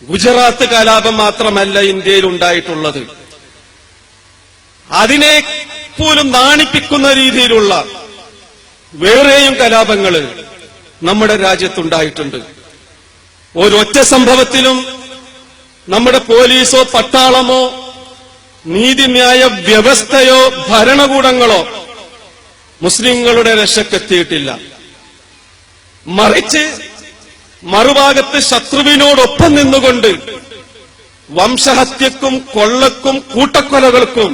ഗുജറാത്ത് കലാപം മാത്രമല്ല ഇന്ത്യയിൽ ഉണ്ടായിട്ടുള്ളത്. അതിനെ പോലും നാണിപ്പിക്കുന്ന രീതിയിലുള്ള വേറെയും കലാപങ്ങൾ നമ്മുടെ രാജ്യത്തുണ്ടായിട്ടുണ്ട്. ഒരൊറ്റ സംഭവത്തിലും നമ്മുടെ പോലീസോ പട്ടാളമോ നീതിന്യായ വ്യവസ്ഥയോ ഭരണകൂടങ്ങളോ മുസ്ലിങ്ങളുടെ രക്ഷക്കെത്തിയിട്ടില്ല. മറിച്ച് മറുഭാഗത്ത് ശത്രുവിനോടൊപ്പം നിന്നുകൊണ്ട് വംശഹത്യക്കും കൊള്ളക്കും കൂട്ടക്കൊലകൾക്കും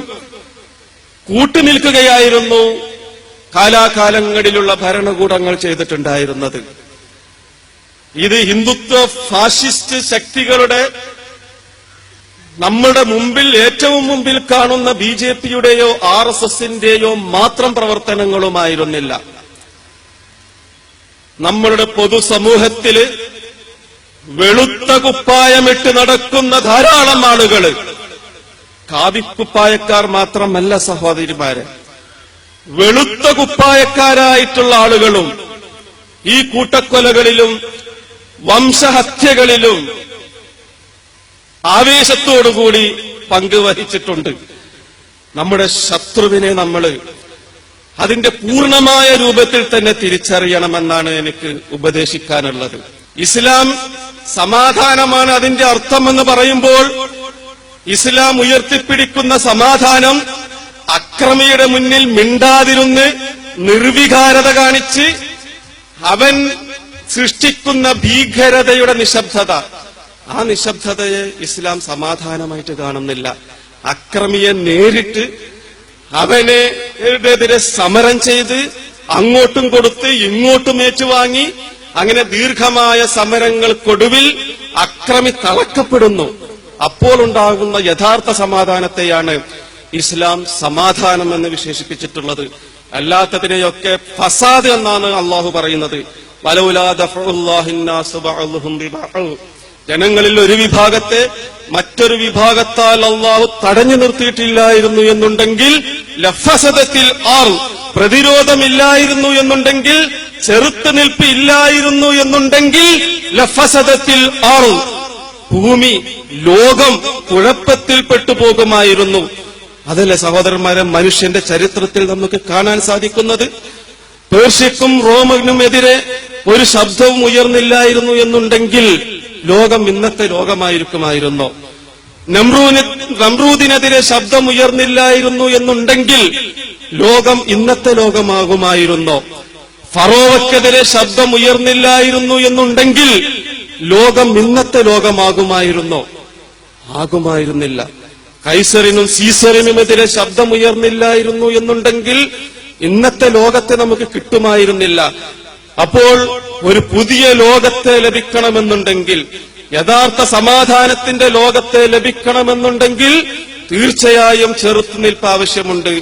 കൂട്ടുനിൽക്കുകയായിരുന്നു കാലാകാലങ്ങളിലുള്ള ഭരണകൂടങ്ങൾ ചെയ്തിട്ടുണ്ടായിരുന്നത്. ഇത് ഹിന്ദുത്വ ഫാഷിസ്റ്റ് ശക്തികളുടെ നമ്മുടെ മുമ്പിൽ ഏറ്റവും മുമ്പിൽ കാണുന്ന ബിജെപിയുടെയോ ആർഎസ്എസിന്റെയോ മാത്രം പ്രവർത്തനങ്ങളുമായിരുന്നില്ല. നമ്മളുടെ പൊതുസമൂഹത്തില് വെളുത്ത കുപ്പായമിട്ട് നടക്കുന്ന ധാരാളം ആളുകൾ, കാവിക്കുപ്പായക്കാർ മാത്രമല്ല സഹോദരിമാരെ, വെളുത്ത കുപ്പായക്കാരായിട്ടുള്ള ആളുകളും ഈ കൂട്ടക്കൊലകളിലും വംശഹത്യകളിലും ആവേശത്തോടുകൂടി പങ്കുവഹിച്ചിട്ടുണ്ട്. നമ്മുടെ ശത്രുവിനെ നമ്മൾ അതിന്റെ പൂർണ്ണമായ രൂപത്തിൽ തന്നെ തിരിച്ചറിയണമെന്നാണ് എനിക്ക് ഉപദേശിക്കാനുള്ളത്. ഇസ്ലാം സമാധാനമാണ് അതിന്റെ അർത്ഥമെന്ന് പറയുമ്പോൾ ഇസ്ലാം ഉയർത്തിപ്പിടിക്കുന്ന സമാധാനം അക്രമിയുടെ മുന്നിൽ മിണ്ടാതിരുന്ന് നിർവികാരത കാണിച്ച് അവൻ സൃഷ്ടിക്കുന്ന ഭീകരതയുടെ നിശബ്ദത, ആ നിശബ്ദതയെ ഇസ്ലാം സമാധാനമായിട്ട് കാണുന്നില്ല. അക്രമിയെ നേരിട്ട് അവനെതിരെ സമരം ചെയ്ത് അങ്ങോട്ടും കൊടുത്ത് ഇങ്ങോട്ടും ഏറ്റുവാങ്ങി അങ്ങനെ ദീർഘമായ സമരങ്ങൾക്കൊടുവിൽ അക്രമി തളക്കപ്പെടുന്നു. അപ്പോൾ ഉണ്ടാകുന്ന യഥാർത്ഥ സമാധാനത്തെയാണ് ഇസ്ലാം സമാധാനം എന്ന് വിശേഷിപ്പിച്ചിട്ടുള്ളത്. അല്ലാത്തതിനെയൊക്കെ ഫസാദ് എന്നാണ് അള്ളാഹു പറയുന്നത്. വലൗലാ ദഫഉല്ലാഹി നാസ ബഅദുഹും ബിബഅദ്, ജനങ്ങളിൽ ഒരു വിഭാഗത്തെ മറ്റൊരു വിഭാഗത്താൽ അള്ളാഹു തടഞ്ഞു നിർത്തിയിട്ടില്ലായിരുന്നു എന്നുണ്ടെങ്കിൽ ലഫസദത്തിൽ ആർ, പ്രതിരോധമില്ലായിരുന്നു എന്നുണ്ടെങ്കിൽ, ചെറുത്തുനിൽപ്പ് ഇല്ലായിരുന്നു എന്നുണ്ടെങ്കിൽ ലഫസദത്തിൽ ആർ, ഭൂമി ലോകം കുഴപ്പത്തിൽ പെട്ടുപോകുമായിരുന്നു. അതല്ലേ സഹോദരന്മാരെ മനുഷ്യന്റെ ചരിത്രത്തിൽ നമുക്ക് കാണാൻ സാധിക്കുന്നത്? പേർഷ്യക്കും റോമിനുമെതിരെ ഒരു ശബ്ദവും ഉയർന്നില്ലായിരുന്നു എന്നുണ്ടെങ്കിൽ ലോകം ഇന്നത്തെ ലോകമായിരിക്കുമായിരുന്നോ? നമ്രൂദിനെതിരെ ശബ്ദം ഉയർന്നില്ലായിരുന്നു എന്നുണ്ടെങ്കിൽ ലോകം ഇന്നത്തെ ലോകമാകുമായിരുന്നോ? ഫറോവയ്ക്കെതിരെ ശബ്ദം ഉയർന്നില്ലായിരുന്നു എന്നുണ്ടെങ്കിൽ ലോകം ഇന്നത്തെ ലോകമാകുമായിരുന്നോ? ആകുമായിരുന്നില്ല. കൈസറിനും സീസറിനുമെതിരെ ശബ്ദം ഉയർന്നില്ലായിരുന്നു എന്നുണ്ടെങ്കിൽ ഇന്നത്തെ ലോകത്തെ നമുക്ക് കിട്ടുമായിരുന്നില്ല. അപ്പോൾ ഒരു പുതിയ ലോകത്തെ ലഭിക്കണമെന്നുണ്ടെങ്കിൽ, യഥാർത്ഥ സമാധാനത്തിന്റെ ലോകത്തെ ലഭിക്കണമെന്നുണ്ടെങ്കിൽ തീർച്ചയായും ചെറുത്തുനിൽപ്പ് ആവശ്യമുണ്ട്.